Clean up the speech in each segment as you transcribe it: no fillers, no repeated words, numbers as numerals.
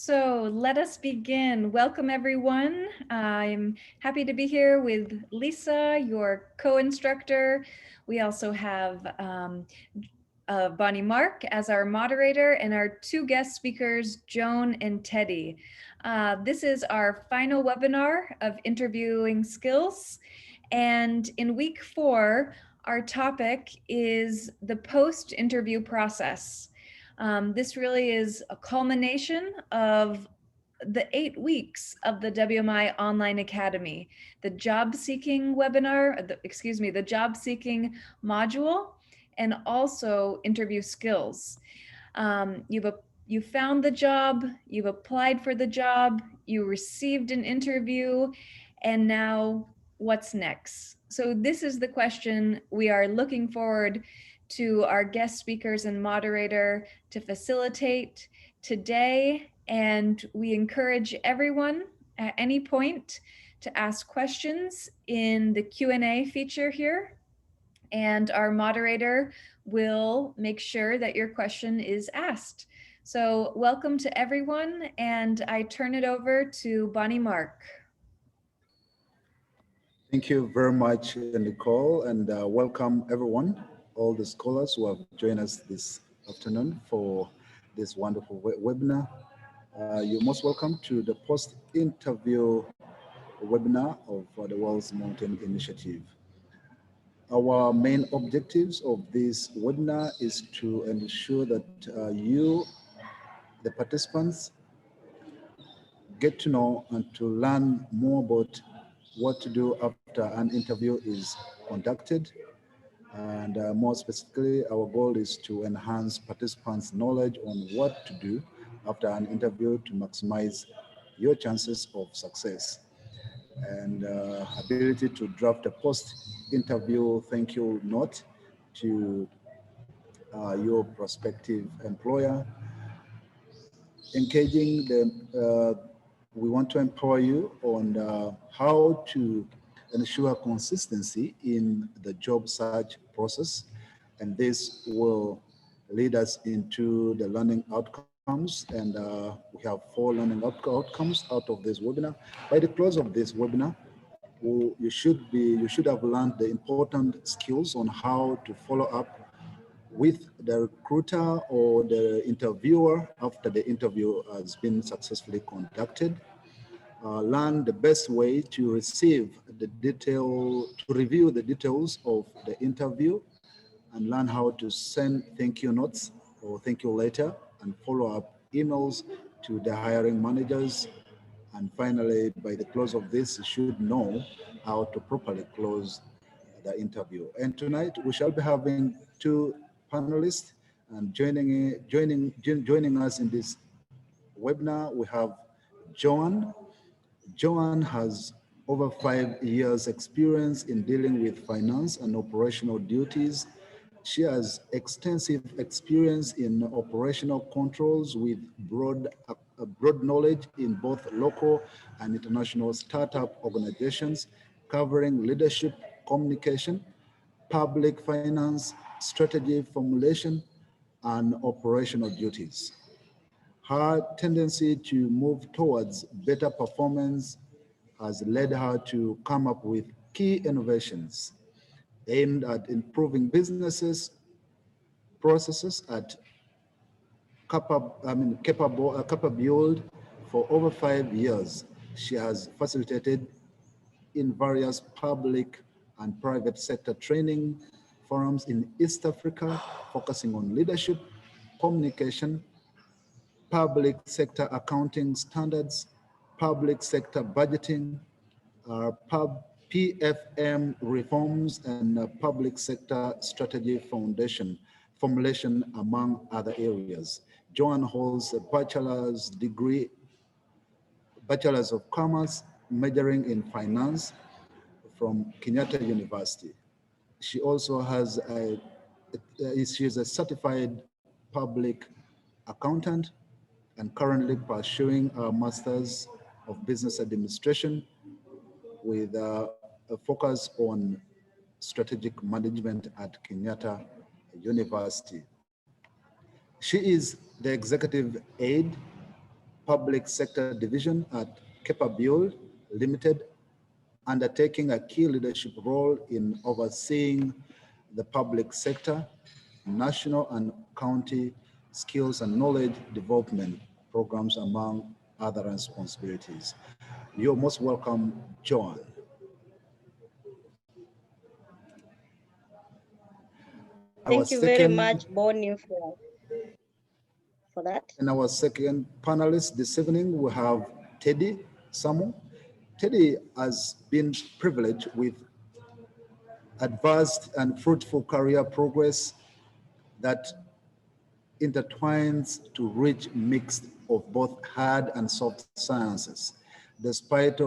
So let us begin. Welcome, everyone. I'm happy to be here with Lisa, your co-instructor. We also have Bonnie Mark as our moderator and our two guest speakers, Joan and Teddy. This is our final webinar of interviewing skills. And in week 4, our topic is the post-interview process. This really is a culmination of the 8 weeks of the WMI Online Academy, the job seeking webinar, the job seeking module, and also interview skills. You found the job, you've applied for the job, you received an interview, and now what's next? So this is the question we are looking forward to our guest speakers and moderator to facilitate today. And we encourage everyone at any point to ask questions in the Q&A feature here. And our moderator will make sure that your question is asked. So welcome to everyone, and I turn it over to Bonnie Mark. Thank you very much, Nicole, and welcome everyone, all the scholars who have joined us this afternoon for this wonderful webinar. You're most welcome to the post-interview webinar of the World's Mountain Initiative. Our main objectives of this webinar is to ensure that you, the participants, get to know and to learn more about what to do after an interview is conducted. And more specifically, our goal is to enhance participants' knowledge on what to do after an interview to maximize your chances of success. And ability to draft a post-interview thank you note to your prospective employer. Engaging we want to empower you on how to ensure consistency in the job search process. And this will lead us into the learning outcomes. And we have 4 learning outcomes out of this webinar. By the close of this webinar, you should have learned the important skills on how to follow up with the recruiter or the interviewer after the interview has been successfully conducted. Learn the best way to receive to review the details of the interview, and learn how to send thank you notes or thank you letter and follow up emails to the hiring managers. And finally, by the close of this, you should know how to properly close the interview. And tonight we shall be having 2 panelists, and joining us in this webinar, we have Joan. Joan has over 5 years experience in dealing with finance and operational duties. She has extensive experience in operational controls with broad knowledge in both local and international startup organizations, covering leadership, communication, public finance, strategy formulation, and operational duties. Her tendency to move towards better performance has led her to come up with key innovations aimed at improving businesses, processes at capable for over 5 years. She has facilitated in various public and private sector training forums in East Africa, focusing on leadership, communication, public sector accounting standards, public sector budgeting, PFM reforms, and public sector strategy formulation, among other areas. Joan holds a bachelor's of commerce, majoring in finance from Kenyatta University. She also has she is a certified public accountant and currently pursuing a master's of business administration with a focus on strategic management at Kenyatta University. She is the executive aide, Public Sector Division at Build Limited, undertaking a key leadership role in overseeing the public sector, national and county skills and knowledge development programs, among other responsibilities. You're most welcome, John. Our Thank you very second much, Bonnie, for that. And our second panelist this evening, we have Teddy Samu. Teddy has been privileged with advanced and fruitful career progress that intertwines to rich mix of both hard and soft sciences. Despite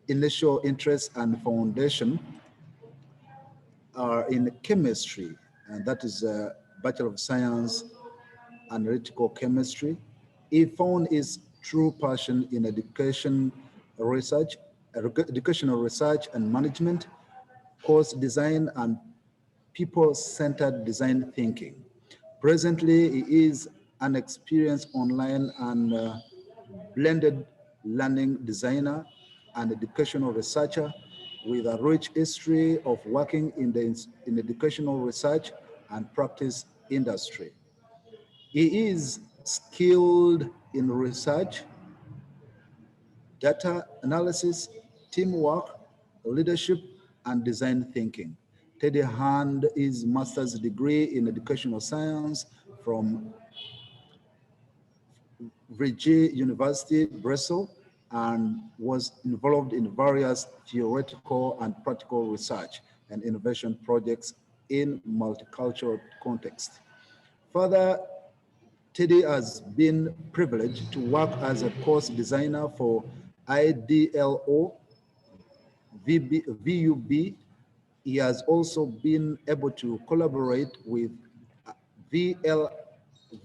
initial interest and foundation are in chemistry, and that is a Bachelor of Science analytical chemistry. He found his true passion in educational research and management, course design, and people-centered design thinking. Presently, he is an experienced online and blended learning designer and educational researcher with a rich history of working in educational research and practice industry. He is skilled in research, data analysis, teamwork, leadership, and design thinking. Teddy earned his master's degree in educational science from Vrije University, Brussels, and was involved in various theoretical and practical research and innovation projects in multicultural context. Further, Teddy has been privileged to work as a course designer for IDLO, VUB. He has also been able to collaborate with VL,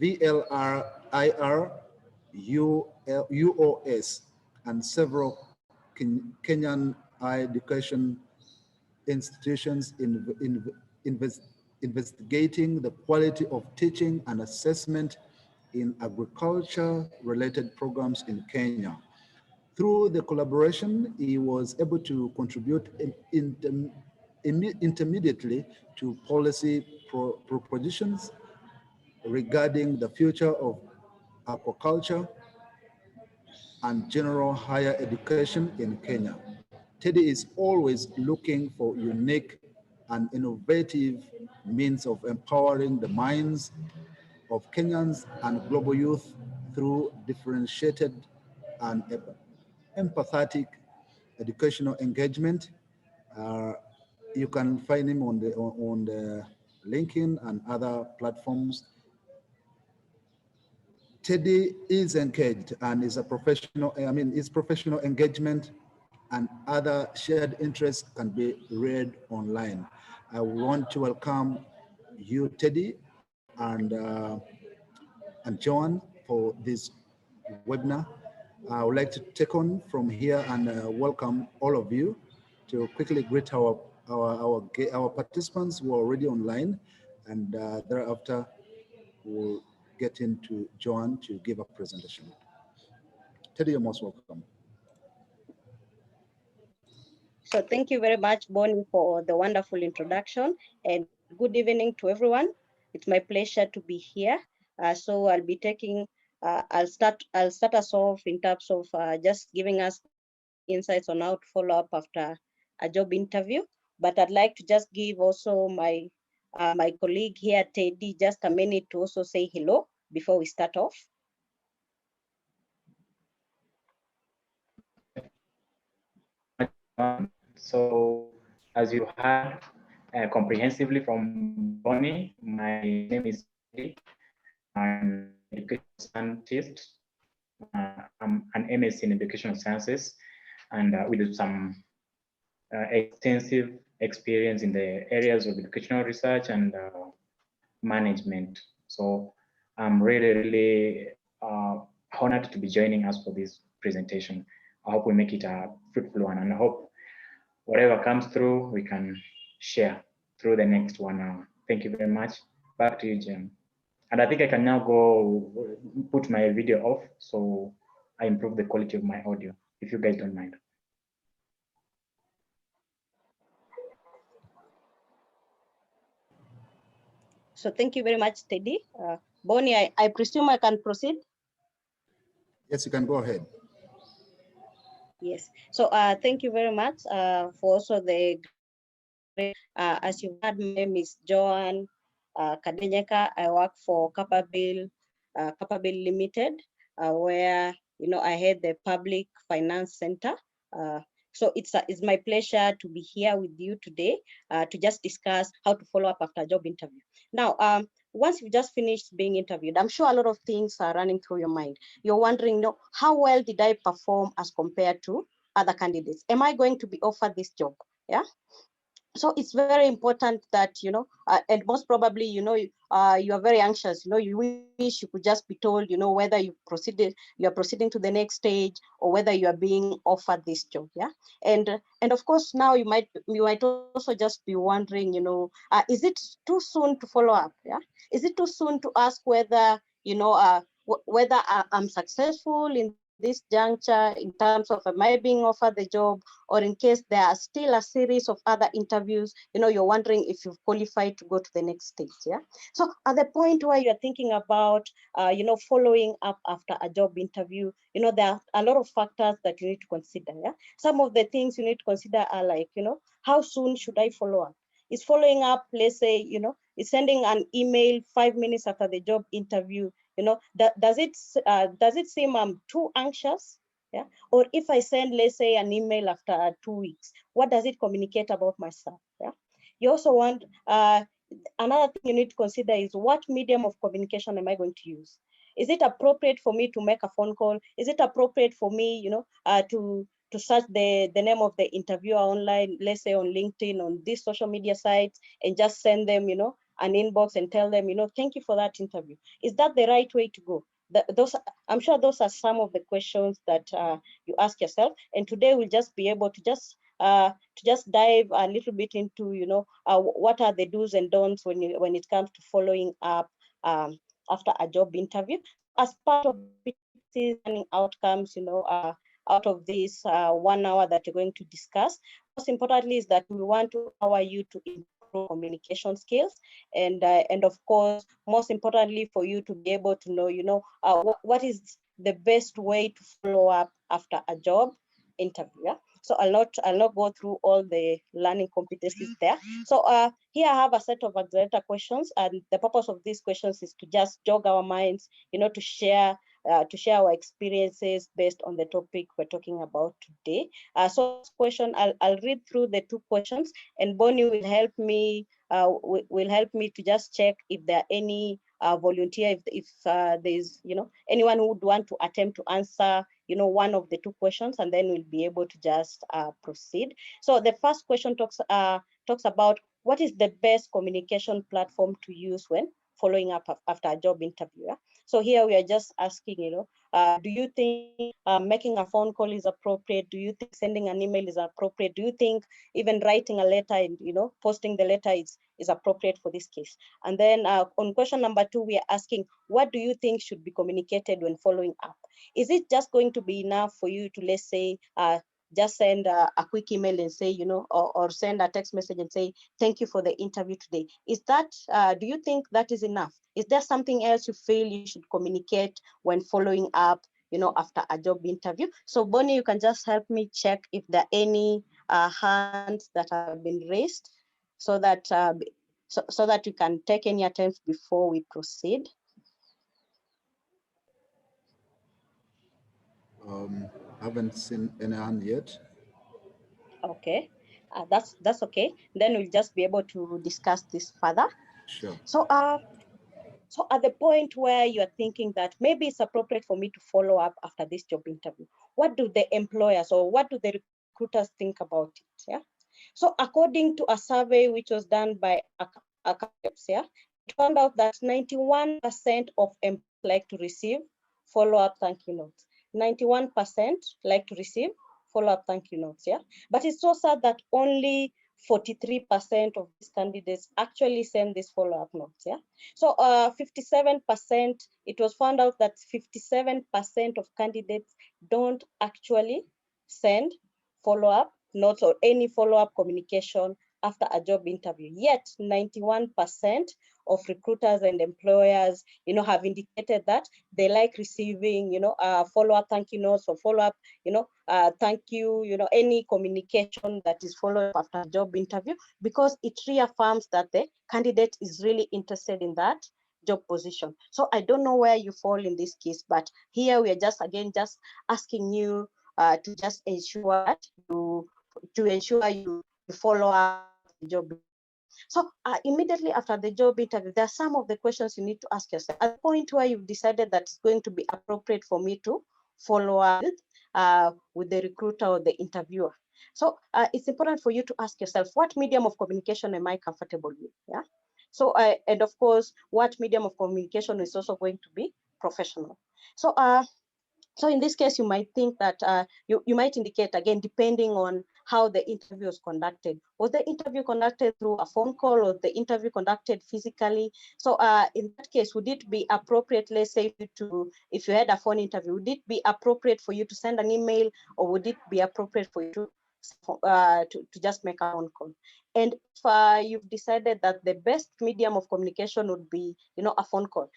VLRIR, UOS, and several Kenyan higher education institutions investigating the quality of teaching and assessment in agriculture-related programs in Kenya. Through the collaboration, he was able to contribute intermediately to policy propositions regarding the future of aquaculture and general higher education in Kenya. Teddy is always looking for unique and innovative means of empowering the minds of Kenyans and global youth through differentiated and empathetic educational engagement. Uh, you can find him on the LinkedIn and other platforms. Teddy is engaged and is a professional, his professional engagement and other shared interests can be read online. I want to welcome you, Teddy, and John for this webinar. I would like to take on from here and welcome all of you to quickly greet our participants who are already online, and thereafter we'll get into John to give a presentation. Teddy, you're most welcome. So thank you very much, Bonnie, for the wonderful introduction, and good evening to everyone. It's my pleasure to be here. So I'll be taking, I'll start us off in terms of just giving us the insights on how to follow up after a job interview. But I'd like to just give also my my colleague here, Teddy, just a minute to also say hello before we start off. So, as you heard comprehensively from Bonnie, my name is Teddy. I'm an educational scientist. I'm an MSc in educational sciences, and with some extensive experience in the areas of educational research and management. So I'm really honored to be joining us for this presentation. I hope we make it a fruitful one, and I hope whatever comes through, we can share through the next 1 hour. Thank you very much. Back to you, Jim. And I think I can now go put my video off so I improve the quality of my audio, if you guys don't mind. So thank you very much, Teddy. Bonnie, I presume I can proceed? Yes, you can go ahead. Yes. So thank you very much for also the as you heard, my name is Joan Kadenyeka. I work for Capable Limited, where I head the Public Finance Center. So it's my pleasure to be here with you today to just discuss how to follow up after a job interview. Now, once you just finished being interviewed, I'm sure a lot of things are running through your mind. You're wondering, how well did I perform as compared to other candidates? Am I going to be offered this job? Yeah. So it's very important that, and most probably, you are very anxious, you wish you could just be told, whether you are proceeding to the next stage or whether you are being offered this job. Yeah. And of course, now you might also just be wondering, is it too soon to follow up? Yeah. Is it too soon to ask whether, whether I'm successful in this juncture in terms of am I being offered the job, or in case there are still a series of other interviews, you're wondering if you've qualified to go to the next stage. Yeah. So at the point where you're thinking about, following up after a job interview, there are a lot of factors that you need to consider. Yeah. Some of the things you need to consider are like, how soon should I follow up? Is following up, let's say, is sending an email 5 minutes after the job interview, does it seem I'm too anxious? Yeah. Or if I send, let's say, an email after 2 weeks, what does it communicate about myself? Yeah. You also want, another thing you need to consider is what medium of communication am I going to use? Is it appropriate for me to make a phone call? Is it appropriate for me, to search the name of the interviewer online, let's say on LinkedIn, on these social media sites, and just send them, an inbox and tell them, thank you for that interview? Is that the right way to go? I'm sure those are some of the questions that you ask yourself. And today we'll just be able to just dive a little bit into, what are the do's and don'ts when it comes to following up after a job interview. So as part of learning outcomes, out of this 1 hour that you're going to discuss, most importantly is that we want to empower you to improve communication skills, and of course, most importantly, for you to be able to know, what is the best way to follow up after a job interview. Yeah? So I'll not go through all the learning competencies there. So here I have a set of accelerator questions, and the purpose of these questions is to just jog our minds, to share our experiences based on the topic we're talking about today. So this question, I'll read through the 2 questions, and Bonnie will help me to just check if there are any volunteer, if there's anyone who would want to attempt to answer one of the 2 questions, and then we'll be able to just proceed. So the first question talks about what is the best communication platform to use when following up after a job interview. So here we are just asking, do you think making a phone call is appropriate? Do you think sending an email is appropriate? Do you think even writing a letter and posting the letter is appropriate for this case? And then on question number 2, we are asking, what do you think should be communicated when following up? Is it just going to be enough for you to, let's say, just send a quick email and say, or send a text message and say, thank you for the interview today? Is that, do you think that is enough? Is there something else you feel you should communicate when following up, after a job interview? So Bonnie, you can just help me check if there are any hands that have been raised, so that so that you can take any attempts before we proceed. Haven't seen any hand yet. Okay, that's okay. Then we'll just be able to discuss this further. Sure. So so at the point where you're thinking that maybe it's appropriate for me to follow up after this job interview, what do the employers or what do the recruiters think about it? Yeah. So according to a survey which was done by yeah, it found out that 91% of employees like to receive follow-up thank you notes. 91% like to receive follow-up thank you notes. Yeah. But it's so sad that only 43% of these candidates actually send these follow-up notes. Yeah. So 57%, it was found out that 57% of candidates don't actually send follow-up notes or any follow-up communication after a job interview. Yet 91% of recruiters and employers, have indicated that they like receiving, follow-up thank you notes or follow-up, thank you, any communication that is followed up after a job interview, because it reaffirms that the candidate is really interested in that job position. So I don't know where you fall in this case, but here we are just asking you to just ensure that you follow up the job. So immediately after the job interview, there are some of the questions you need to ask yourself. At the point where you've decided that it's going to be appropriate for me to follow up with the recruiter or the interviewer. So it's important for you to ask yourself, what medium of communication am I comfortable with? Yeah. So, and of course, what medium of communication is also going to be professional. So in this case, you might think that you might indicate, again, depending on how the interview was conducted. Was the interview conducted through a phone call or the interview conducted physically? So in that case, would it be appropriate, let's say, if you had a phone interview, would it be appropriate for you to send an email, or would it be appropriate for you to just make a phone call? And if you've decided that the best medium of communication would be, a phone call,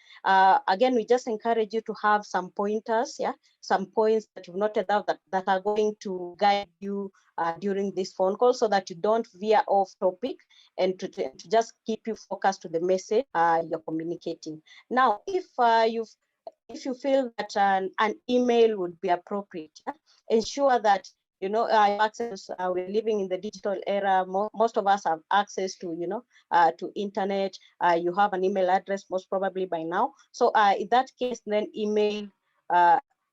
again, we just encourage you to have some pointers, some points that you've noted out that are going to guide you during this phone call, so that you don't veer off topic, and to just keep you focused to the message you're communicating. Now, if you feel that an email would be appropriate, ensure that access. We're living in the digital era. Most of us have access to to internet. You have an email address most probably by now. So in that case, then email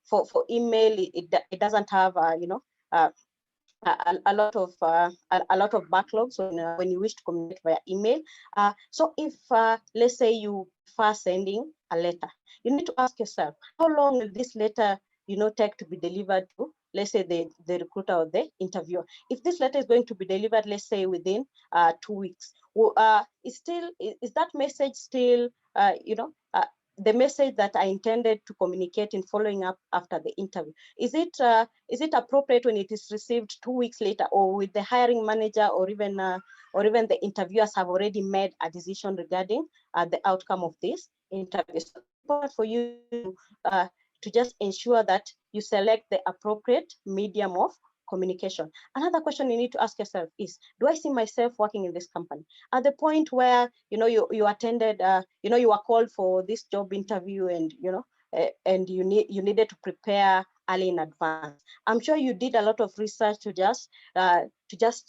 for email, it doesn't have a lot of backlogs when you wish to communicate via email. So if let's say you prefer sending a letter, you need to ask yourself, how long will this letter take to be delivered to, let's say, the recruiter or the interviewer? If this letter is going to be delivered, let's say, within 2 weeks, is that message still the message that I intended to communicate in following up after the interview? Is it appropriate when it is received 2 weeks later, or with the hiring manager or even the interviewers have already made a decision regarding the outcome of this interview? So it's important for you to just ensure that you select the appropriate medium of communication. Another question you need to ask yourself is, do I see myself working in this company? At the point where you attended, you were called for this job interview, and and you needed to prepare early in advance. I'm sure you did a lot of research to just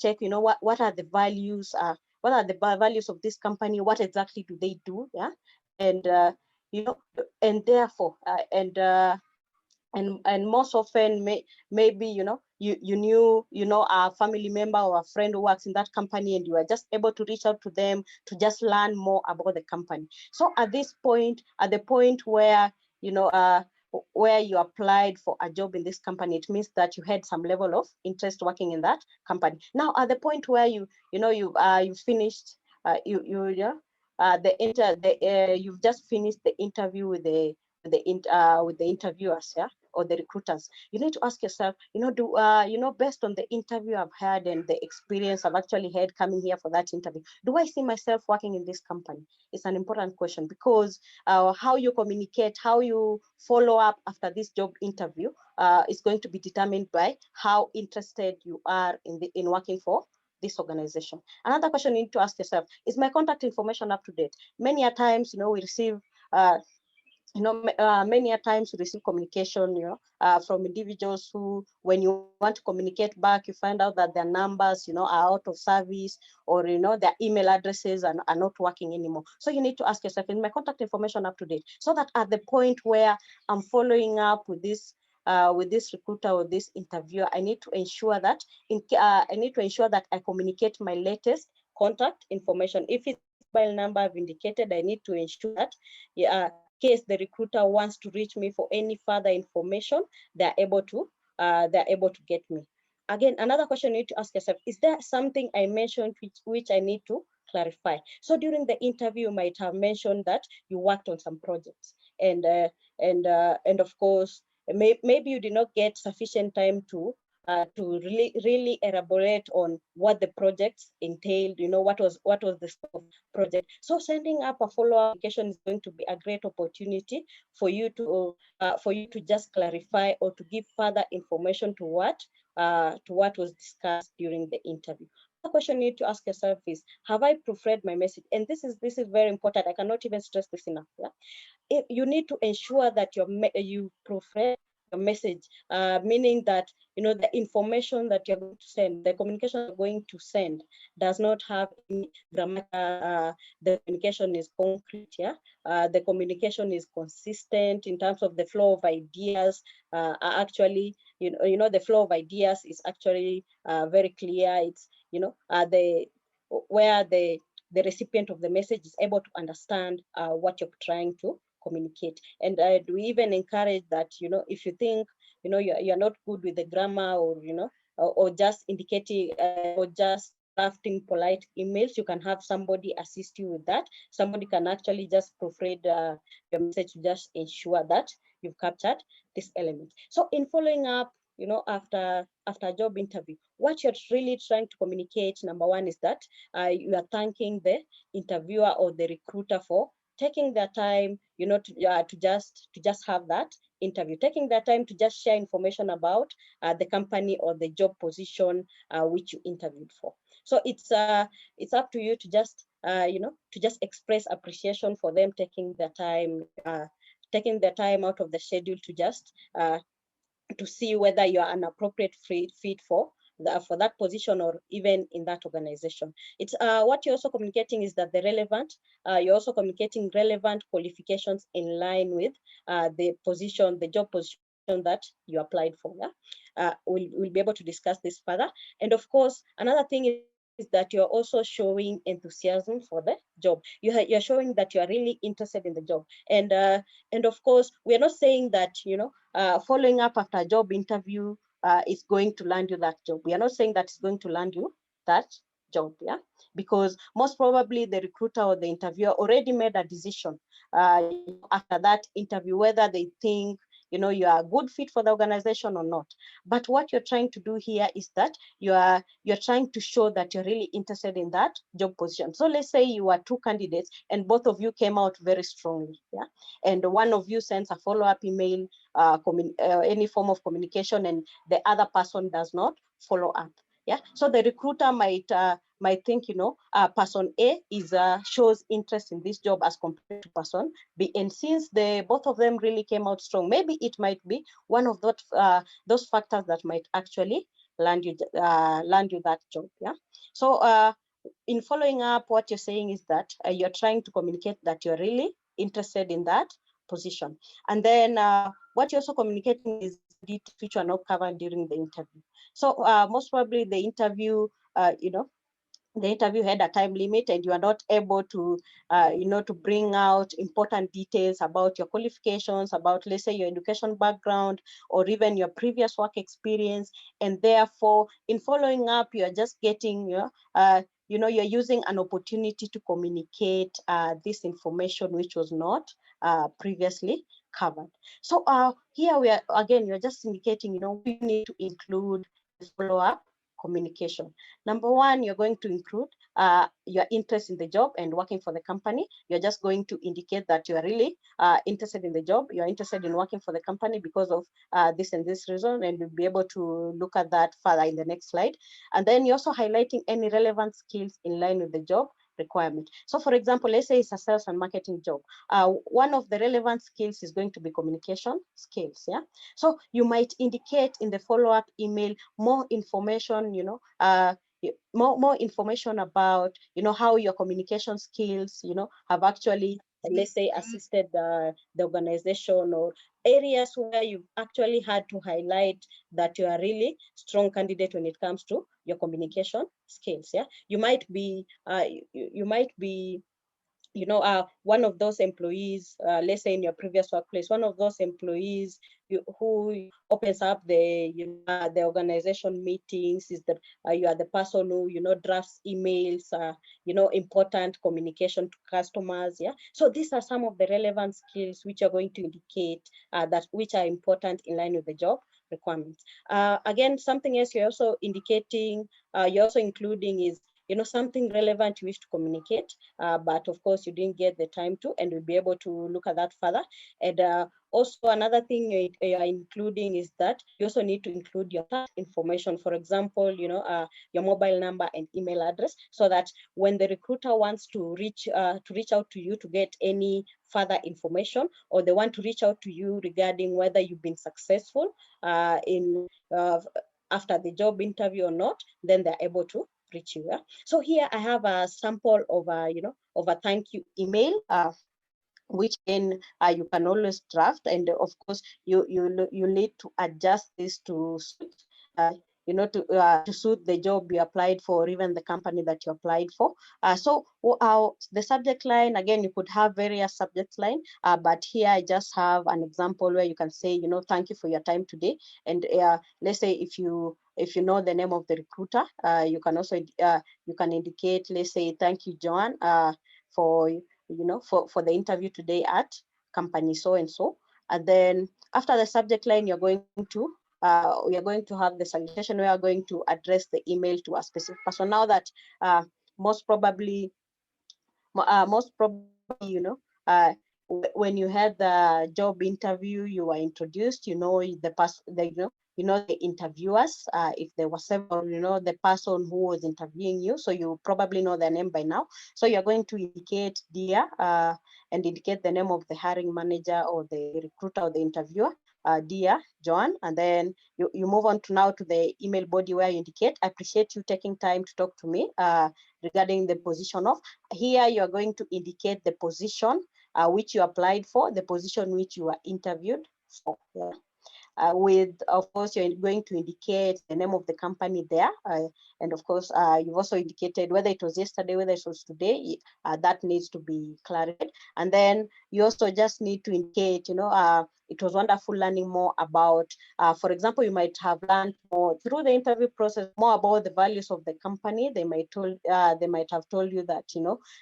check, what are the values, what are the values of this company, what exactly do they do, and and therefore and most often maybe you knew a family member or a friend who works in that company, and you are just able to reach out to them to just learn more about the company. So at the point where where you applied for a job in this company, it means that you had some level of interest working in that company. Now at the point where you finished you've just finished the interview with the interviewers, or the recruiters, you need to ask yourself, based on the interview I've had and the experience I've actually had coming here for that interview, do I see myself working in this company? It's an important question, because how you communicate, how you follow up after this job interview is going to be determined by how interested you are in working for this organization. Another question you need to ask yourself, is my contact information up to date? Many a times, we receive many a times we receive communication, from individuals who, when you want to communicate back, you find out that their numbers, are out of service, or, their email addresses are not working anymore. So you need to ask yourself, is my contact information up to date? So that at the point where I'm following up with this recruiter or this interviewer, I need to ensure that I communicate my latest contact information. If it's mobile number I've indicated, I need to ensure that, case the recruiter wants to reach me for any further information, they're able to get me. again, another question you need to ask yourself, is there something I mentioned which I need to clarify? So during the interview, you might have mentioned that you worked on some projects, and of course, maybe you did not get sufficient time to really elaborate on what the projects entailed, what was the scope of project. So sending up a follow-up application is going to be a great opportunity for you to just clarify or to give further information to what was discussed during the interview. The question you need to ask yourself is, have I proofread my message? And this is very important. I cannot even stress this enough. Yeah? You need to ensure that you proofread your message, meaning that the information that you're going to send, the communication you're going to send, does not have any grammar. The communication is concrete. Yeah, the communication is consistent in terms of the flow of ideas. Actually, the flow of ideas is actually very clear. It's where the recipient of the message is able to understand what you're trying to communicate. And we even encourage that, if you think, you're not good with the grammar, or just indicating, or just drafting polite emails, you can have somebody assist you with that. Somebody can actually just proofread your message to just ensure that you've captured this element. So in following up, after a job interview, what you're really trying to communicate, number one, is that you are thanking the interviewer or the recruiter for taking their time, to just have that interview, taking their time to just share information about the company or the job position which you interviewed for. So it's up to you to just to just express appreciation for them taking their time out of the schedule to just to see whether you are an appropriate fit for that position, or even in that organization. It's what you're also communicating is that you're also communicating relevant qualifications in line with the job position that you applied for. Yeah? We'll be able to discuss this further. And of course, another thing is that you're also showing enthusiasm for the job. You're showing that you are really interested in the job. And of course, we're not saying that following up after a job interview is going to land you that job. We are not saying that it's going to land you that job, yeah, because most probably the recruiter or the interviewer already made a decision after that interview whether they think you are a good fit for the organization or not. But what you're trying to do here is that you're trying to show that you're really interested in that job position. So let's say you are two candidates and both of you came out very strongly, yeah, and one of you sends a follow-up email, any form of communication, and the other person does not follow up. Yeah, so the recruiter might think, person A shows interest in this job as compared to person B, and since both of them really came out strong, maybe it might be one of those factors that might actually land you that job. Yeah, so in following up, what you're saying is that you're trying to communicate that you're really interested in that position, and then what you're also communicating is details which are not covered during the interview. So most probably the interview, the interview had a time limit and you are not able to, to bring out important details about your qualifications, about, let's say, your education background, or even your previous work experience. And therefore, in following up, you are just getting, you're using an opportunity to communicate this information which was not previously covered. So here we are, again, you're just indicating, you need to include the follow-up communication. Number one, you're going to include your interest in the job and working for the company. You're just going to indicate that you're really interested in the job. You're interested in working for the company because of this and this reason, and you'll be able to look at that further in the next slide. And then you're also highlighting any relevant skills in line with the job requirement. So for example, let's say it's a sales and marketing job. One of the relevant skills is going to be communication skills. Yeah. So you might indicate in the follow-up email more information, more information about, how your communication skills, have actually, let's say, assisted the organization, or areas where you've actually had to highlight that you are really strong candidate when it comes to your communication skills. Yeah, you might be one of those employees, let's say in your previous workplace, one of those employees who opens up the organization meetings, is that you are the person who drafts emails, important communication to customers. Yeah, so these are some of the relevant skills which are going to indicate that which are important in line with the job requirements. Again, something else you're also indicating, you're also including is something relevant you wish to communicate, but of course you didn't get the time to, and we'll be able to look at that further. And also another thing you are including is that you also need to include your contact information. For example, your mobile number and email address, so that when the recruiter wants to reach out to you to get any further information, or they want to reach out to you regarding whether you've been successful in after the job interview or not, then they're able to reach you. Yeah? So here I have a sample of a thank you email, which then you can always draft, and of course you need to adjust this to suit to suit the job you applied for, or even the company that you applied for. So the subject line, again, you could have various subject line, but here I just have an example where you can say, thank you for your time today. And let's say if you know the name of the recruiter, you can also you can indicate, let's say, thank you, Joan, for for the interview today at company so and so. And then after the subject line, we are going to have the salutation. We are going to address the email to a specific person. Now that most probably, uh, when you had the job interview, you were introduced, the interviewers, if there were several, the person who was interviewing you, so you probably know their name by now. So you're going to indicate dear, and indicate the name of the hiring manager or the recruiter or the interviewer, dear Joan, and then you move on to now to the email body where you indicate, I appreciate you taking time to talk to me regarding the position of. Here you are going to indicate the position which you applied for, the position which you are interviewed for. Yeah. With, of course, you're going to indicate the name of the company there. And of course, you've also indicated whether it was yesterday, whether it was today, that needs to be clarified. And then you also just need to indicate, it was wonderful learning more about, for example, you might have learned more through the interview process, more about the values of the company. They might have told you that,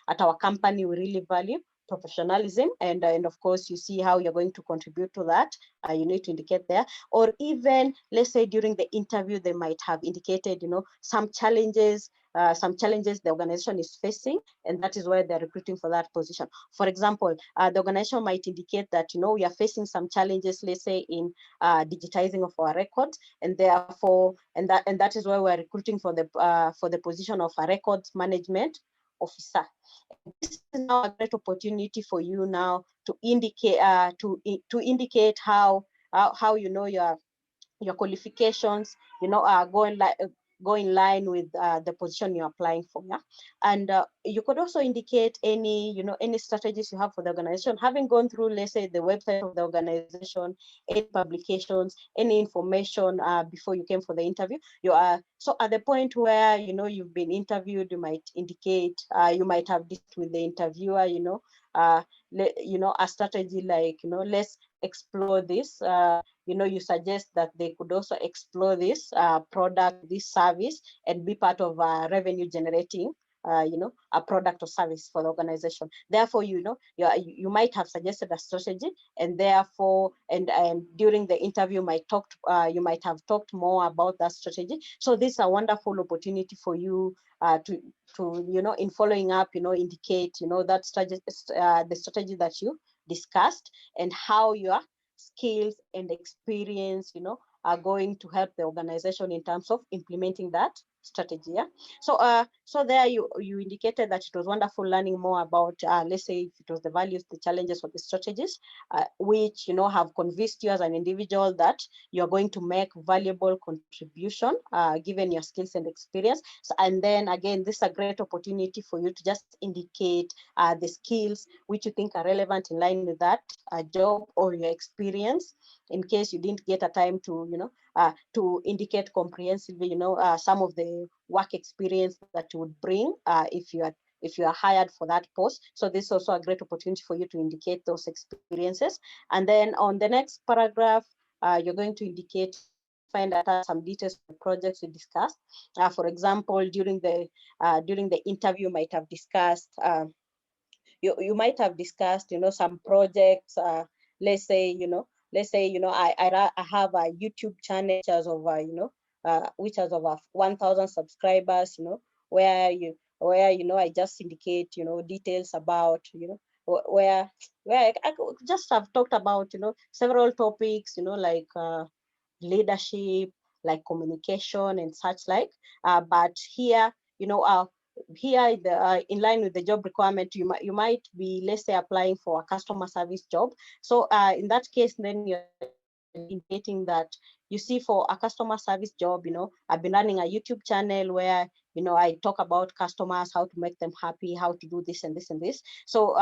at our company, we really value professionalism, and of course you see how you're going to contribute to that. You need to indicate there. Or even, let's say, during the interview, they might have indicated some challenges the organization is facing, and that is why they're recruiting for that position. For example, the organization might indicate that we are facing some challenges, let's say, in digitizing of our records, and therefore that is why we're recruiting for the position of a records management officer. This is now a great opportunity for you now to indicate indicate how your qualifications are go in line with the position you're applying for. Yeah, and you could also indicate any any strategies you have for the organization, having gone through, let's say, the website of the organization, any publications, any information before you came for the interview. You are so at the point where you've been interviewed, you might indicate, you might have discussed with the interviewer, a strategy like, let's explore this. You suggest that they could also explore this product, this service, and be part of revenue generating, a product or service for the organization. Therefore, you might have suggested a strategy, and therefore, and during the interview, you might have talked more about that strategy. So this is a wonderful opportunity for you to in following up, indicate, that strategy, the strategy that you discussed, and how your skills and experience, are going to help the organization in terms of implementing that strategy. Yeah. So there you indicated that it was wonderful learning more about, let's say, if it was the values, the challenges, or the strategies, which have convinced you as an individual that you are going to make valuable contribution given your skills and experience. So, and then again, this is a great opportunity for you to just indicate the skills which you think are relevant in line with that job or your experience, in case you didn't get a time to to indicate comprehensively some of the work experience that you would bring if if you are hired for that post. So this is also a great opportunity for you to indicate those experiences. And then on the next paragraph, you're going to indicate, find attach some details of the projects we discussed. For example, during the interview, you might have discussed you might have discussed, some projects. Let's say, I have a YouTube channel which has over, which has over 1,000 subscribers, where I just indicate, details about, where I could just have talked about, several topics, like leadership, like communication and such like. But here, here in line with the job requirement, you might be, let's say, applying for a customer service job. So in that case, then you're indicating that, you see, for a customer service job, I've been running a YouTube channel where, I talk about customers, how to make them happy, how to do this and this and this. So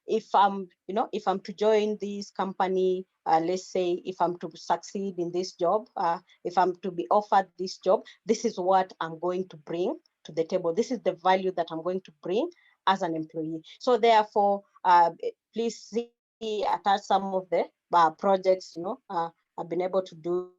if I'm to join this company, let's say if I'm to succeed in this job, if I'm to be offered this job, this is what I'm going to bring to the table. This is the value that I'm going to bring as an employee. So therefore, please see, attach some of the projects, I've been able to do.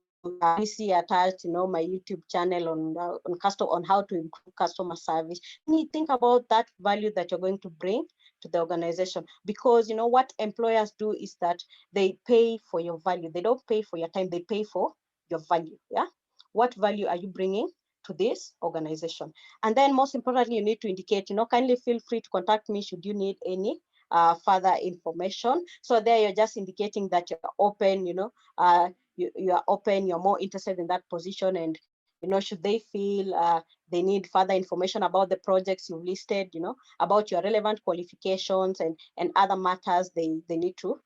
Please see attached, my YouTube channel on how to improve customer service. You think about that value that you're going to bring to the organization, because what employers do is that they pay for your value. They don't pay for your time, they pay for your value. Yeah, what value are you bringing to this organization? And then most importantly, you need to indicate, kindly feel free to contact me should you need any further information. So there you're just indicating that you're open, you are open, you're more interested in that position, and should they feel they need further information about the projects you've listed, about your relevant qualifications and other matters, they need to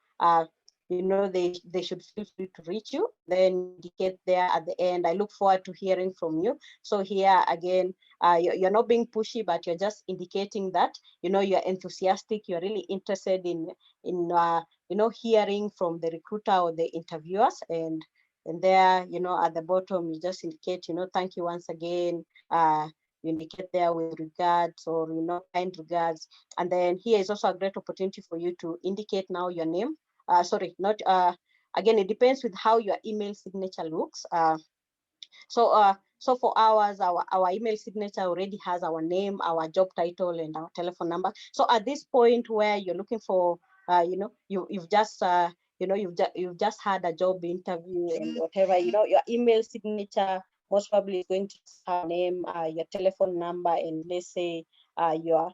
they should feel free to reach you. Then indicate there at the end, I look forward to hearing from you. So here again, you're not being pushy, but you're just indicating that you're enthusiastic, you're really interested in hearing from the recruiter or the interviewers. And there, at the bottom, you just indicate, thank you once again. You indicate there with regards, or kind regards. And then here is also a great opportunity for you to indicate now your name. Sorry, not again, it depends with how your email signature looks. So for ours, our email signature already has our name, our job title, and our telephone number. So at this point where you're looking for, you've just had a job interview and whatever, your email signature most probably is going to have name, your telephone number, and let's say your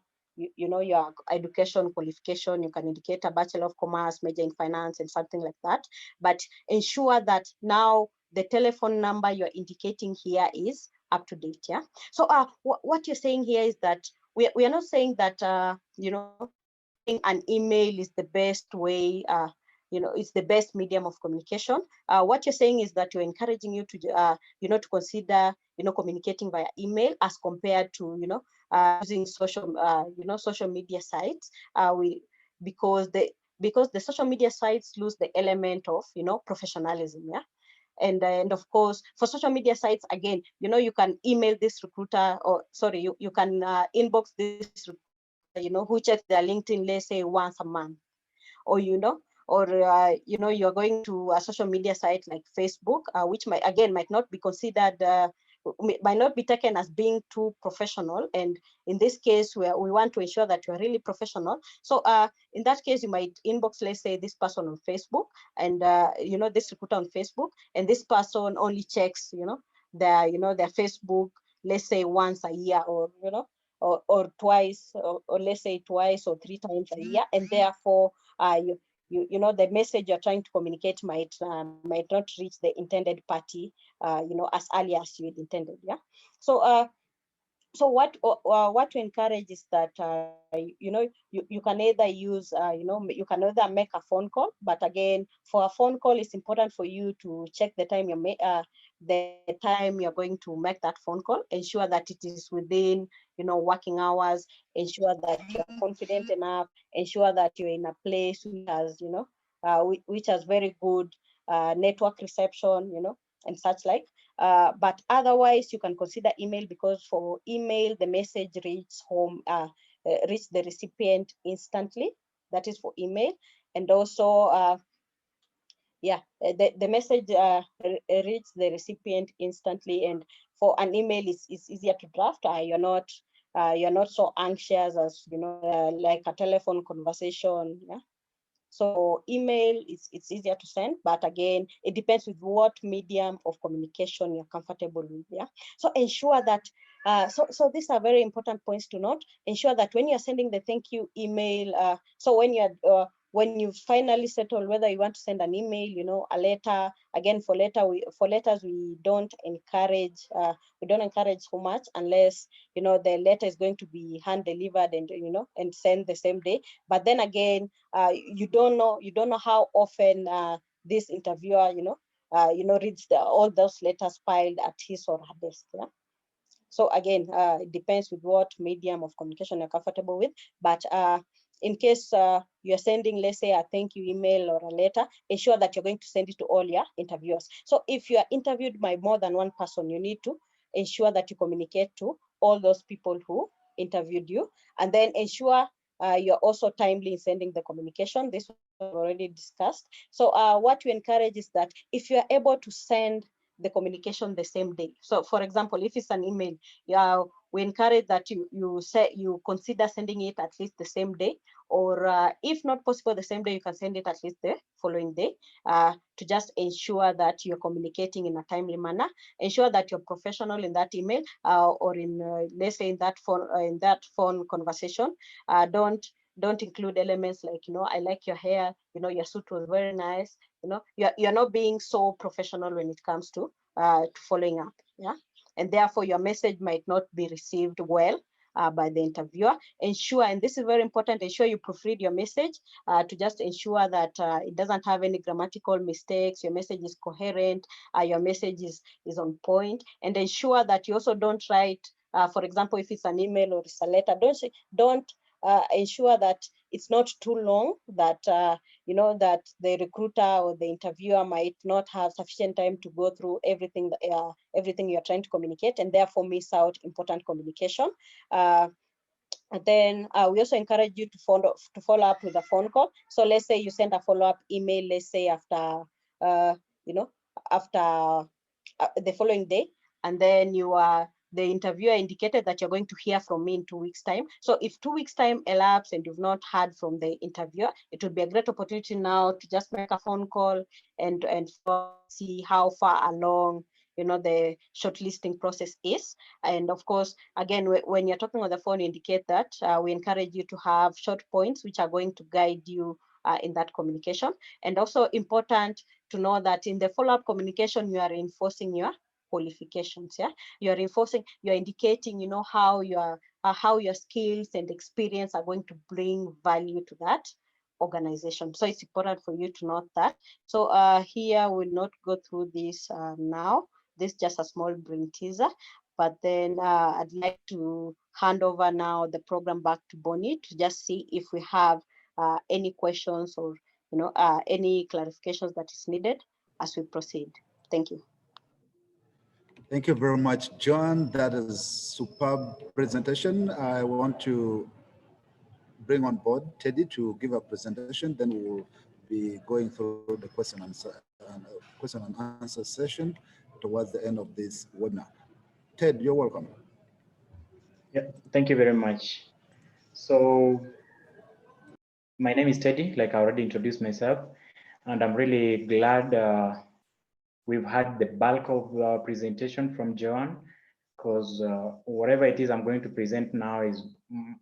education qualification. You can indicate a Bachelor of Commerce, major in finance, and something like that. But ensure that now the telephone number you're indicating here is up to date. Yeah. So what you're saying here is that we are not saying that sending an email is the best way. It's the best medium of communication. What you're saying is that you're encouraging you to to consider communicating via email as compared to using social media sites. Because the social media sites lose the element of professionalism. Yeah. And of course, for social media sites, again, you can email this recruiter, or sorry, you can inbox this recruiter, who checks their LinkedIn, let's say once a month, or you're going to a social media site like Facebook, which might not be considered, might not be taken as being too professional. And in this case, we want to ensure that you're really professional. So in that case, you might inbox, let's say, this person on Facebook, and this recruiter on Facebook, and this person only checks their Facebook, let's say once a year, or or twice, or let's say twice or 3 times a year, and therefore the message you're trying to communicate might not reach the intended party as early as you had intended. Yeah. So what to encourage is that you can either use you can either make a phone call, but again, for a phone call, it's important for you to check the time you're going to make that phone call. Ensure that it is within working hours. Ensure that you're confident enough. Ensure that you're in a place which has very good network reception, and such like. But otherwise, you can consider email, because for email, the message reaches home reach the recipient instantly. That is for email. And also, the message reach the recipient instantly. And for an email, it's easier to draft. You're not so anxious as like a telephone conversation. Yeah. So email, it's easier to send, but again, it depends with what medium of communication you're comfortable with. Yeah. So ensure that, so these are very important points to note. Ensure that when you're sending the thank you email, so when you finally settle whether you want to send an email, a letter, again, for letters, we don't encourage so much unless, the letter is going to be hand delivered and sent the same day. But then again, you don't know how often this interviewer reads all those letters filed at his or her desk. Yeah. So again, it depends with what medium of communication you're comfortable with. But in case you're sending, let's say, a thank you email or a letter, ensure that you're going to send it to all your interviewers. So if you are interviewed by more than one person, you need to ensure that you communicate to all those people who interviewed you, and then ensure you're also timely in sending the communication. This was already discussed. So what we encourage is that if you're able to send the communication the same day. So for example, if it's an email, we encourage that you consider sending it at least the same day, or if not possible the same day, you can send it at least the following day, to just ensure that you're communicating in a timely manner. Ensure that you're professional in that email, or in let's say in that phone conversation. Don't include elements like, I like your hair, your suit was very nice. You're not being so professional when it comes to following up. Yeah. And therefore your message might not be received well by the interviewer. Ensure, and this is very important, ensure you proofread your message to just ensure that it doesn't have any grammatical mistakes, your message is coherent, your message is on point, and ensure that you also don't write, for example, if it's an email or it's a letter, don't ensure that it's not too long, that that the recruiter or the interviewer might not have sufficient time to go through everything you're trying to communicate, and therefore miss out important communication. And then we also encourage you to follow up with a phone call. So let's say you send a follow-up email, let's say after after the following day, and then the interviewer indicated that you're going to hear from me in 2 weeks' time. So if 2 weeks' time elapsed and you've not heard from the interviewer, it would be a great opportunity now to just make a phone call and see how far along the shortlisting process is. And of course, again, when you're talking on the phone, indicate that we encourage you to have short points which are going to guide you in that communication. And also important to know that in the follow-up communication, you are reinforcing your qualifications. Yeah, you're indicating, how your skills and experience are going to bring value to that organization. So it's important for you to note that. So here we'll not go through this now. This is just a small brain teaser. But then I'd like to hand over now the program back to Bonnie to just see if we have any questions or any clarifications that is needed as we proceed. Thank you. Thank you very much, John. That is superb presentation. I want to bring on board Teddy to give a presentation. Then we will be going through the question and answer session towards the end of this webinar. Ted, you're welcome. Yeah, thank you very much. So my name is Teddy, like I already introduced myself, and I'm really glad we've had the bulk of the presentation from Joan, because whatever it is I'm going to present now is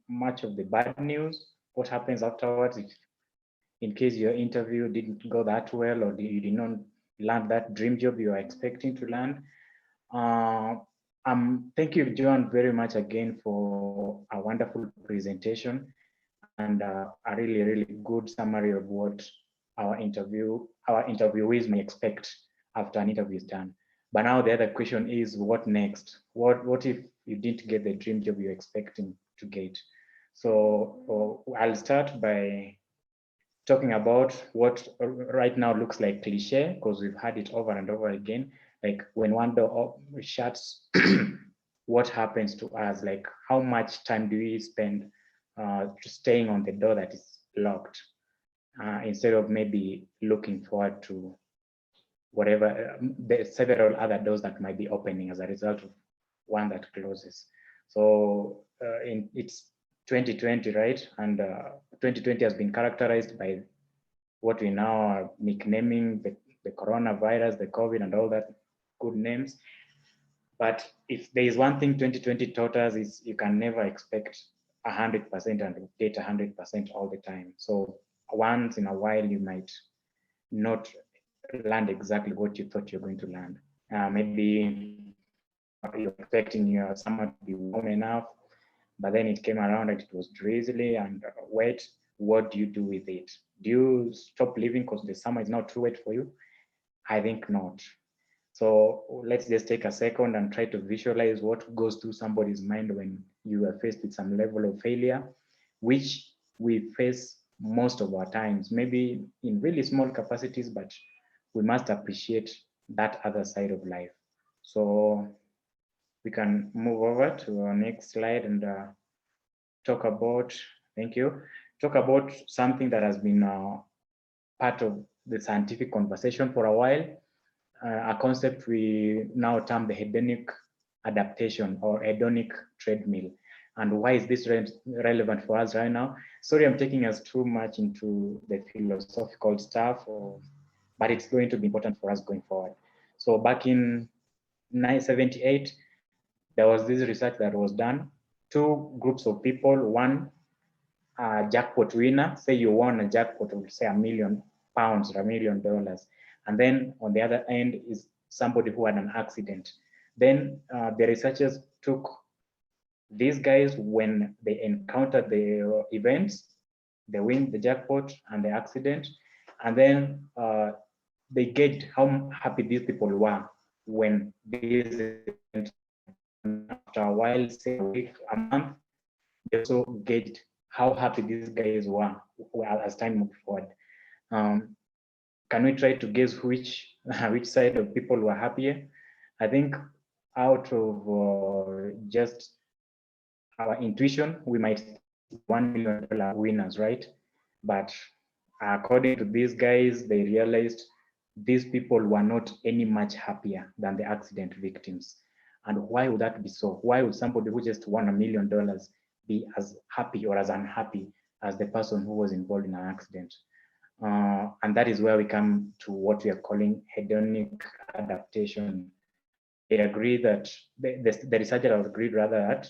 much of the bad news. What happens afterwards if, in case your interview didn't go that well, or you did not land that dream job you are expecting to land. Thank you, Joan, very much again for a wonderful presentation and a really, really good summary of what our interviewees may expect after an interview is done. But now the other question is, what next? What if you didn't get the dream job you're expecting to get? So I'll start by talking about what right now looks like cliche, because we've had it over and over again. Like when one door shuts, what happens to us? Like how much time do we spend staying on the door that is locked, instead of maybe looking forward to whatever the several other doors that might be opening as a result of one that closes. So it's 2020, right? And 2020 has been characterized by what we now are nicknaming the coronavirus, the COVID, and all that good names. But if there is one thing 2020 taught us, is you can never expect 100% and get 100% all the time. So once in a while, you might not land exactly what you thought you're going to land. Maybe you're expecting your summer to be warm enough, but then it came around and it was drizzly and wet. What do you do with it? Do you stop living because the summer is not too wet for you? I think not. So let's just take a second and try to visualize what goes through somebody's mind when you are faced with some level of failure, which we face most of our times, maybe in really small capacities, but we must appreciate that other side of life. So we can move over to our next slide and talk about, thank you, talk about something that has been part of the scientific conversation for a while, a concept we now term the hedonic adaptation or hedonic treadmill. And why is this relevant for us right now? Sorry, I'm taking us too much into the philosophical stuff, but it's going to be important for us going forward. So back in 1978, there was this research that was done. Two groups of people, one jackpot winner, say you won a jackpot of say £1 million or $1 million. And then on the other end is somebody who had an accident. Then the researchers took these guys when they encountered the events, they win the jackpot and the accident, and then they gauged how happy these people were when these events, after a while, say a week, a month, they also gauged how happy these guys were as time moved forward. Can we try to guess which side of people were happier? I think out of just our intuition, we might $1 million winners, right? But according to these guys, they realized these people were not any much happier than the accident victims. And why would that be so? Why would somebody who just won $1 million be as happy or as unhappy as the person who was involved in an accident? And that is where we come to what we are calling hedonic adaptation. They agree that the researchers agreed rather that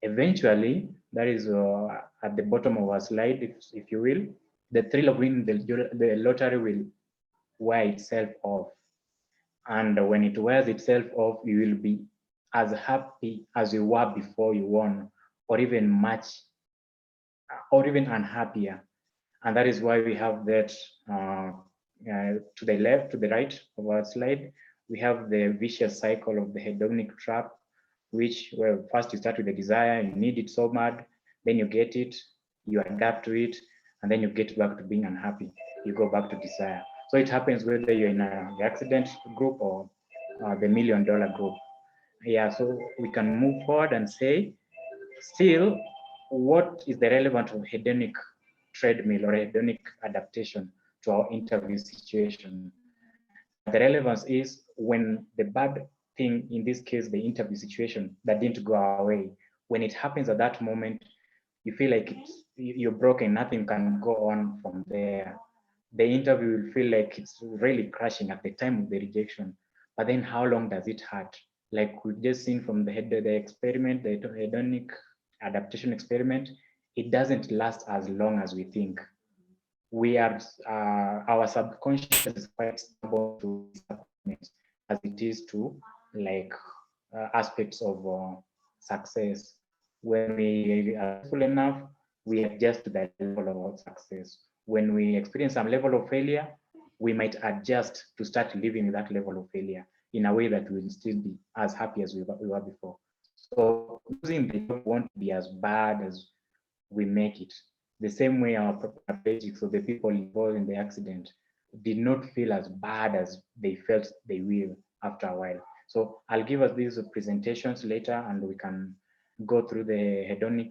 eventually, that is at the bottom of our slide, if you will, the thrill of winning the lottery will wear itself off. And when it wears itself off, you will be as happy as you were before you won, or even unhappier. And that is why we have that to the left, to the right of our slide, we have the vicious cycle of the hedonic trap, which, well, first you start with the desire, you need it so bad, then you get it, you adapt to it, and then you get back to being unhappy. You go back to desire. So it happens whether you're in the accident group or the $1 million group. Yeah, so we can move forward and say, still, what is the relevance of hedonic treadmill or hedonic adaptation to our interview situation? The relevance is when the bad thing, in this case, the interview situation that didn't go our way, when it happens at that moment, you feel like you're broken, nothing can go on from there. The interview will feel like it's really crashing at the time of the rejection. But then how long does it hurt? Like we've just seen from the experiment, the hedonic adaptation experiment, it doesn't last as long as we think. We are, our subconscious is quite stable to disappointment as it is to like aspects of success. When we are successful enough, we adjust to that level of success. When we experience some level of failure, we might adjust to start living that level of failure in a way that will still be as happy as we were before. So losing the job won't be as bad as we make it. The same way our paraplegics or the people involved in the accident did not feel as bad as they felt they will after a while. So I'll give us these presentations later and we can go through the hedonic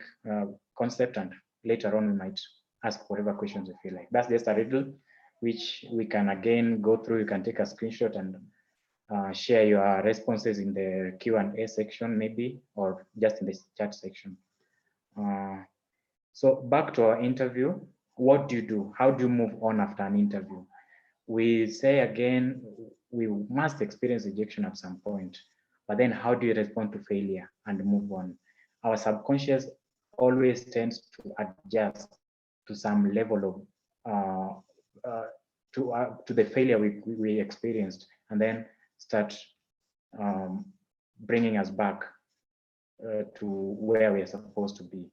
concept and later on we might ask whatever questions we feel like. That's just a riddle, which we can again go through. You can take a screenshot and share your responses in the Q&A section maybe, or just in the chat section. So back to our interview. What do you do? How do you move on after an interview? We say again, we must experience rejection at some point, but then how do you respond to failure and move on? Our subconscious always tends to adjust to some level of to the failure we experienced, and then start bringing us back to where we are supposed to be.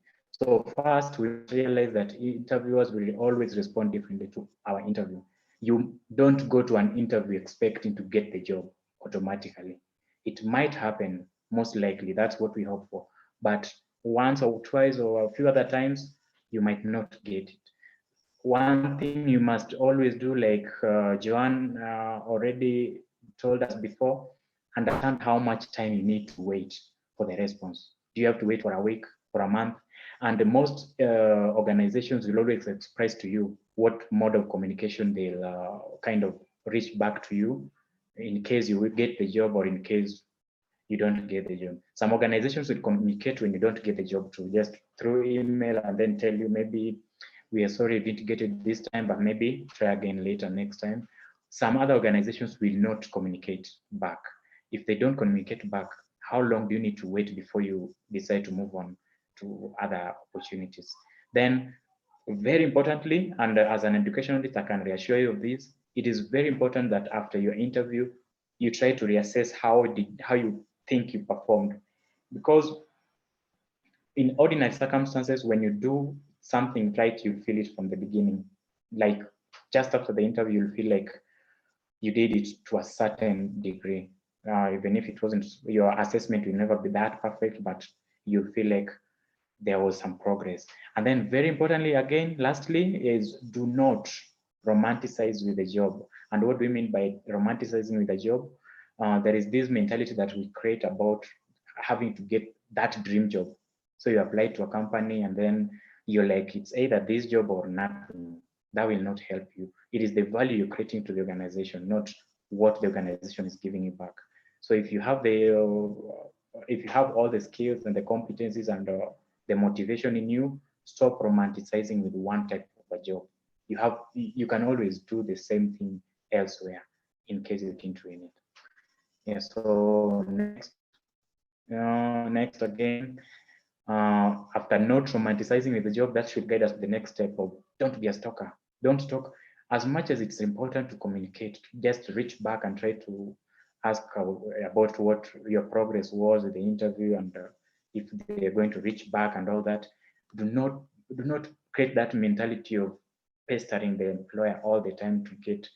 So first, we realize that interviewers will always respond differently to our interview. You don't go to an interview expecting to get the job automatically. It might happen, most likely, that's what we hope for. But once or twice or a few other times, you might not get it. One thing you must always do, like Joanne already told us before, understand how much time you need to wait for the response. Do you have to wait for a week, for a month? And most organizations will always express to you what mode of communication they'll kind of reach back to you in case you will get the job or in case you don't get the job. Some organizations will communicate when you don't get the job too, just through email, and then tell you maybe we are sorry you didn't get it this time, but maybe try again later next time. Some other organizations will not communicate back. If they don't communicate back, how long do you need to wait before you decide to move on to other opportunities? Then, very importantly, and as an educationalist, I can reassure you of this, it is very important that after your interview, you try to reassess how you think you performed. Because in ordinary circumstances, when you do something right, you feel it from the beginning. Like just after the interview, you'll feel like you did it to a certain degree. Even if it wasn't, your assessment will never be that perfect, but you feel like there was some progress. And then very importantly, again, lastly, is do not romanticize with the job. And what do we mean by romanticizing with the job? There is this mentality that we create about having to get that dream job. So you apply to a company and then you're like, it's either this job or nothing. That will not help you. It is the value you're creating to the organization, not what the organization is giving you back. So if you have all the skills and the competencies and the motivation in you, stop romanticizing with one type of a job. You can always do the same thing elsewhere in case you didn't win it. Yeah, so next again, after not romanticizing with the job, that should guide us to the next step of don't be a stalker. Don't talk. As much as it's important to communicate, just reach back and try to ask about what your progress was with the interview and if they're going to reach back and all that. Do not create that mentality of pestering the employer all the time to get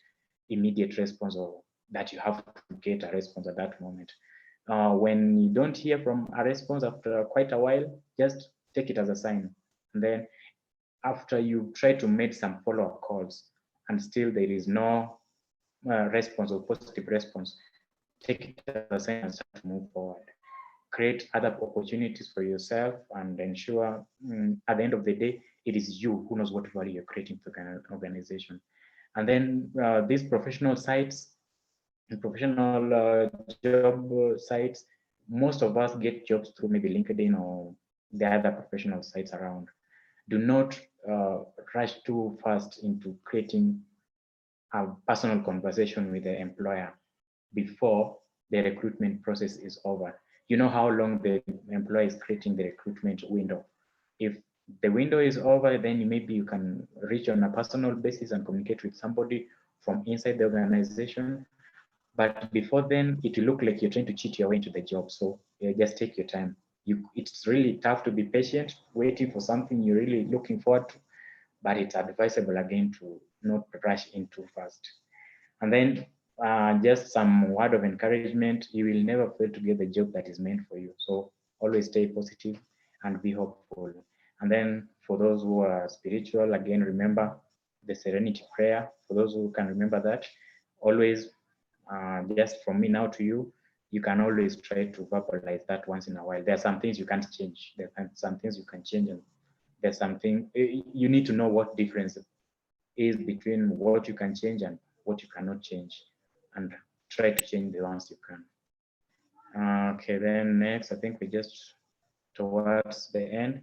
immediate response, or that you have to get a response at that moment. When you don't hear from a response after quite a while, just take it as a sign. And then after you try to make some follow-up calls and still there is no response or positive response, take it as a sign and start to move forward. Create other opportunities for yourself and ensure at the end of the day, it is you who knows what value you're creating to the organization. And then these professional sites, professional job sites, most of us get jobs through maybe LinkedIn or the other professional sites around. Do not rush too fast into creating a personal conversation with the employer before the recruitment process is over. You know how long the employer is creating the recruitment window. If the window is over, then maybe you can reach on a personal basis and communicate with somebody from inside the organization. But before then, it will look like you're trying to cheat your way into the job. So just take your time. It's really tough to be patient, waiting for something you're really looking forward to, but it's advisable again to not rush in too fast. And then just some word of encouragement, you will never fail to get the job that is meant for you. So always stay positive and be hopeful. And then for those who are spiritual, again, remember the serenity prayer. For those who can remember that, always just from me now to you, you can always try to verbalize that once in a while. There are some things you can't change. There are some things you can change and there's something, you need to know what difference is between what you can change and what you cannot change, and try to change the ones you can. Okay, then next, I think we just towards the end.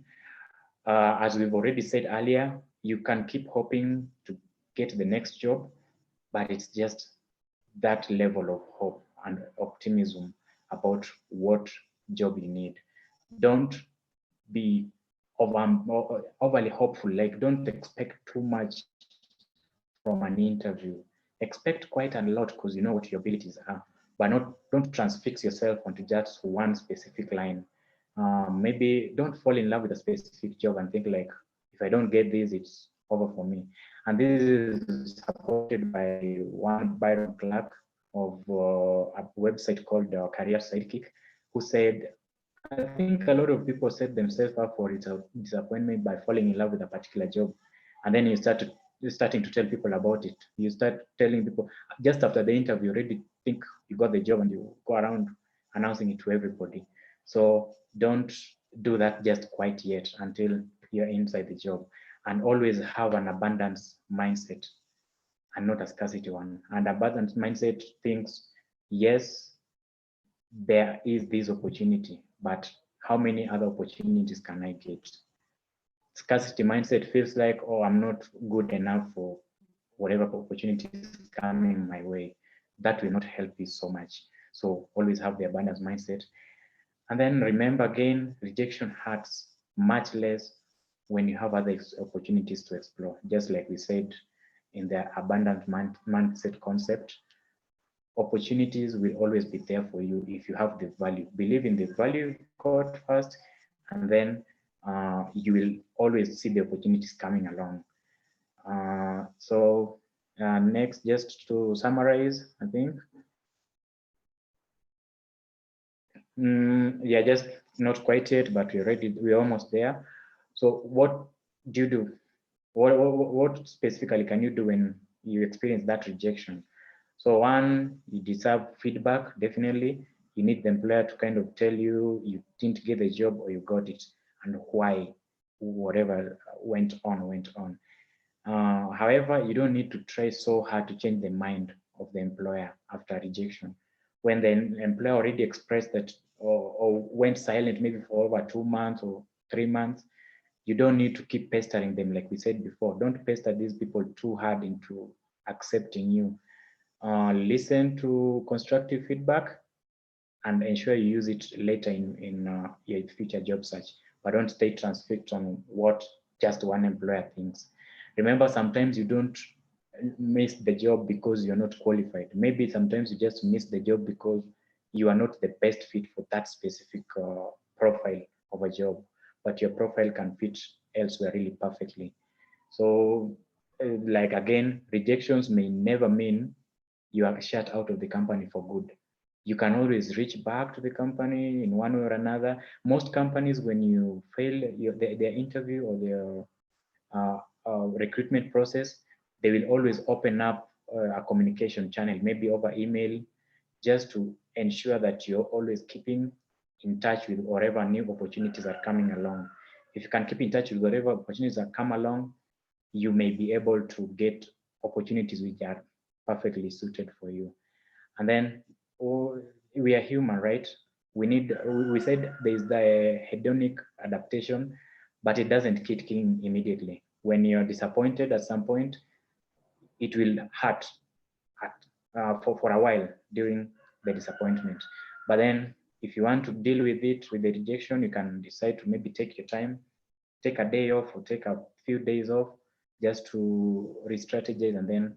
As we've already said earlier, you can keep hoping to get the next job, but it's just that level of hope and optimism about what job you need. Don't be overly hopeful. Like, don't expect too much from an interview. Expect quite a lot because you know what your abilities are, but don't transfix yourself onto just one specific line. Maybe don't fall in love with a specific job and think like, if I don't get this, it's over for me. And this is supported by one Byron Clark of a website called Career Sidekick, who said, I think a lot of people set themselves up for disappointment by falling in love with a particular job. And then you're starting to tell people about it. You start telling people just after the interview, you already think you got the job and you go around announcing it to everybody. So don't do that just quite yet until you're inside the job. And always have an abundance mindset and not a scarcity one. And abundance mindset thinks, yes, there is this opportunity, but how many other opportunities can I get? Scarcity mindset feels like, oh, I'm not good enough for whatever opportunity is coming my way. That will not help you so much. So always have the abundance mindset. And then remember again, rejection hurts much less when you have other opportunities to explore. Just like we said in the abundant mindset concept, opportunities will always be there for you if you have the value. Believe in the value you got first, and then you will always see the opportunities coming along. Next, just to summarize, I think, yeah, just not quite yet, but we're almost there. So what do you do? What specifically can you do when you experience that rejection? So one, you deserve feedback, definitely. You need the employer to kind of tell you you didn't get the job or you got it and why, whatever went on. However, you don't need to try so hard to change the mind of the employer after rejection. When the employer already expressed that or went silent maybe for over 2 months or 3 months, you don't need to keep pestering them. Like we said before, don't pester these people too hard into accepting you. Listen to constructive feedback and ensure you use it later in your future job search, but don't stay transfixed on what just one employer thinks. Remember, sometimes you don't miss the job because you're not qualified. Maybe sometimes you just miss the job because you are not the best fit for that specific profile of a job, but your profile can fit elsewhere really perfectly. So like again, rejections may never mean you are shut out of the company for good. You can always reach back to the company in one way or another. Most companies, when you fail their interview or their recruitment process, they will always open up a communication channel, maybe over email, just to ensure that you're always keeping in touch with whatever new opportunities are coming along. If you can keep in touch with whatever opportunities that come along, you may be able to get opportunities which are perfectly suited for you. And then we are human, right? We said there's the hedonic adaptation, but it doesn't kick in immediately. When you're disappointed at some point, it will hurt for a while during the disappointment. But then if you want to deal with it, with the rejection, you can decide to maybe take your time, take a day off or take a few days off just to re-strategize and then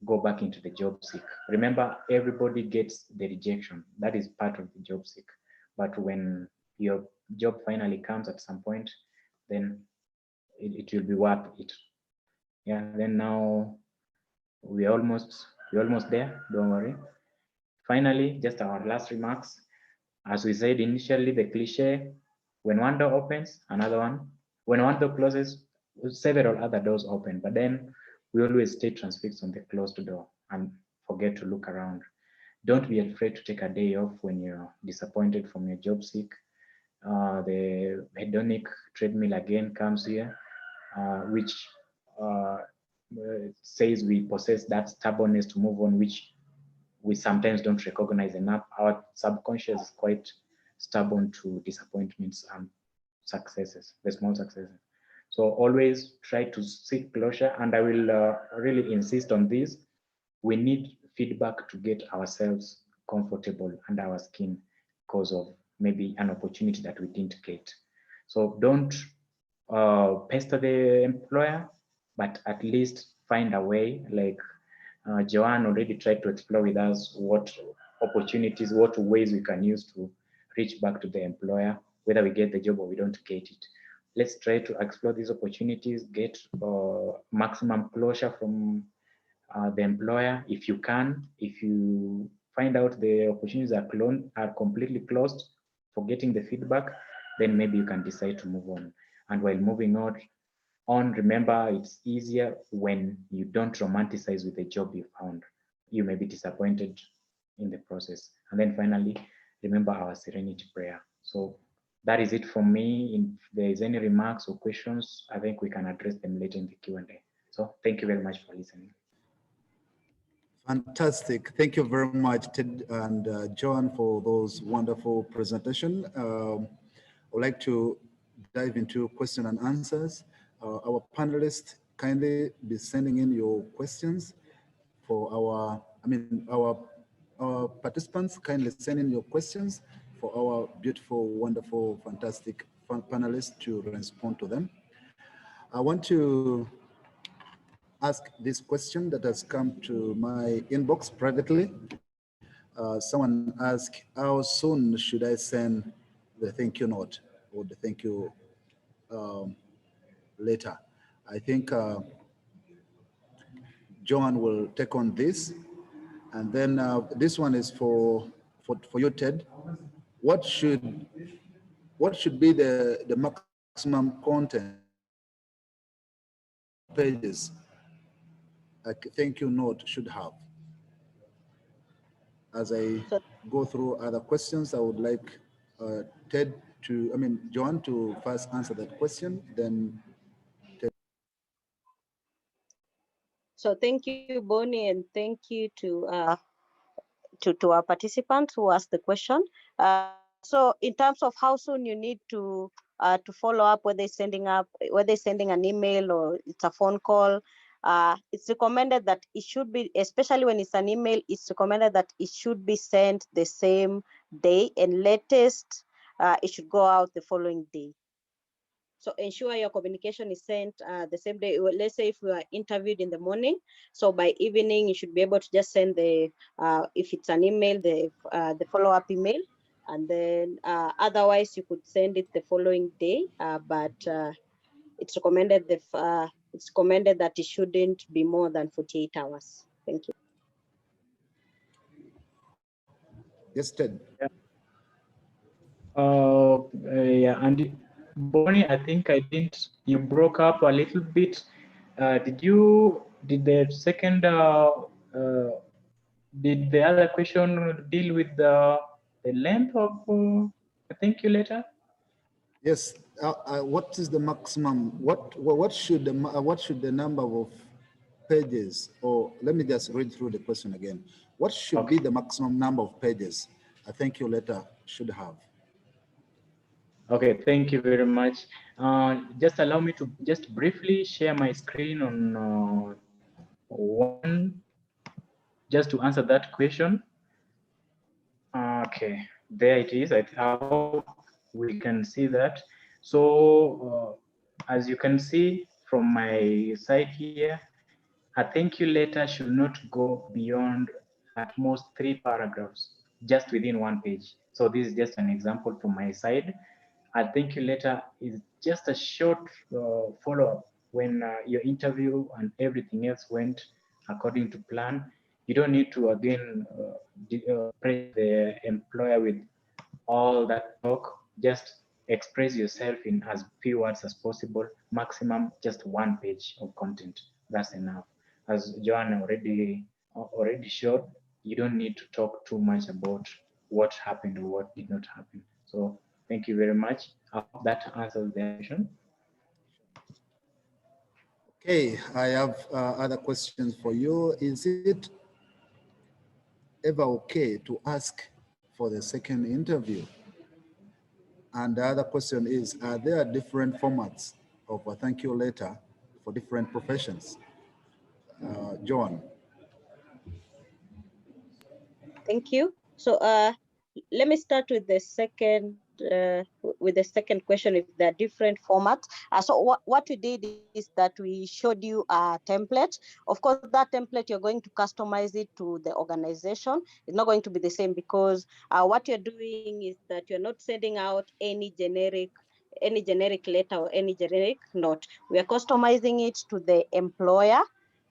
go back into the job seek. Remember, everybody gets the rejection. That is part of the job seek. But when your job finally comes at some point, then it will be worth it. Yeah, then now we're almost there, don't worry. Finally, just our last remarks. As we said initially, the cliche, when one door opens, another one. When one door closes, several other doors open. But then we always stay transfixed on the closed door and forget to look around. Don't be afraid to take a day off when you're disappointed from your job seek. The hedonic treadmill again comes here, which says we possess that stubbornness to move on, which we sometimes don't recognize enough. Our subconscious is quite stubborn to disappointments and successes, the small successes. So always try to seek closure, and I will really insist on this. We need feedback to get ourselves comfortable under our skin because of maybe an opportunity that we didn't get. So don't pester the employer, but at least find a way. Like Joanne already tried to explore with us what opportunities, what ways we can use to reach back to the employer, whether we get the job or we don't get it. Let's try to explore these opportunities, get maximum closure from the employer if you can. If you find out the opportunities are completely closed for getting the feedback, then maybe you can decide to move on. And while moving on, remember it's easier when you don't romanticize with the job you found. You may be disappointed in the process. And then finally, remember our serenity prayer. So that is it from me. If there is any remarks or questions, I think we can address them later in the Q&A. So thank you very much for listening. Fantastic. Thank you very much, Ted and John, for those wonderful presentation. I would like to dive into question and answers. Our panelists kindly be sending in your questions for our participants kindly send in your questions for our beautiful, wonderful, fantastic panelists to respond to them. I want to ask this question that has come to my inbox privately. Someone asked, how soon should I send the thank you note or the thank you letter? I think John will take on this. And then this one is for you, Ted. What should be the maximum content pages a thank you note should have? As I go through other questions, I would like John to first answer that question, then Ted. So thank you, Bonnie, and thank you to our participants who asked the question. So in terms of how soon you need to follow up, whether sending an email or it's a phone call, it's recommended that it should be, especially when it's an email, it's recommended that it should be sent the same day, and latest it should go out the following day. So ensure your communication is sent the same day. Let's say if we are interviewed in the morning, so by evening you should be able to just send the if it's an email, the follow-up email, and then otherwise you could send it the following day. But it's recommended that it shouldn't be more than 48 hours. Thank you. Yes, Ted. Yeah, and Bonnie, I think you broke up a little bit. Did the second, did the other question deal with the length of the thank you letter? Yes. What is the maximum? What should the number of pages? Or let me just read through the question again. What should be the maximum number of pages a thank you letter should have? Okay, thank you very much. Just allow me to just briefly share my screen on one, just to answer that question. Okay, there it is. How we can see that. So as you can see from my side here, a thank you letter should not go beyond at most 3 paragraphs, just within one page. So this is just an example from my side. A thank you letter is just a short follow-up when your interview and everything else went according to plan. You don't need to again press the employer with all that talk. Just express yourself in as few words as possible, maximum just 1 page of content. That's enough. As Joanne already showed, you don't need to talk too much about what happened or what did not happen. So Thank you very much. I hope that answers the question. Okay, I have other questions for you. Is it ever okay to ask for the second interview? And the other question is, are there different formats of a thank you letter for different professions? John. Thank you. So let me start with the second question, if there are different formats. So what we did is that we showed you a template. Of course, that template, you're going to customize it to the organization. It's not going to be the same, because what you're doing is that you're not sending out any generic letter or any generic note. We are customizing it to the employer,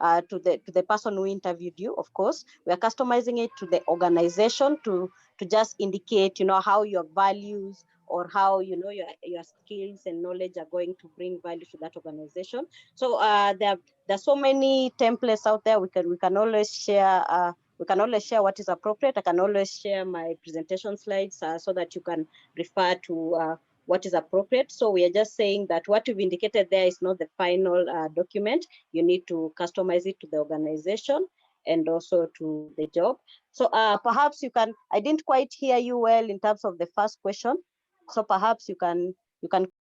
to the person who interviewed you. Of course, we are customizing it to the organization to just indicate, how your values, or how, your skills and knowledge are going to bring value to that organization. So there's so many templates out there. We can always share. We can always share what is appropriate. I can always share my presentation slides so that you can refer to what is appropriate. So we are just saying that what you've indicated there is not the final document. You need to customize it to the organization and also to the job. So perhaps you can, I didn't quite hear you well in terms of the first question. So perhaps you can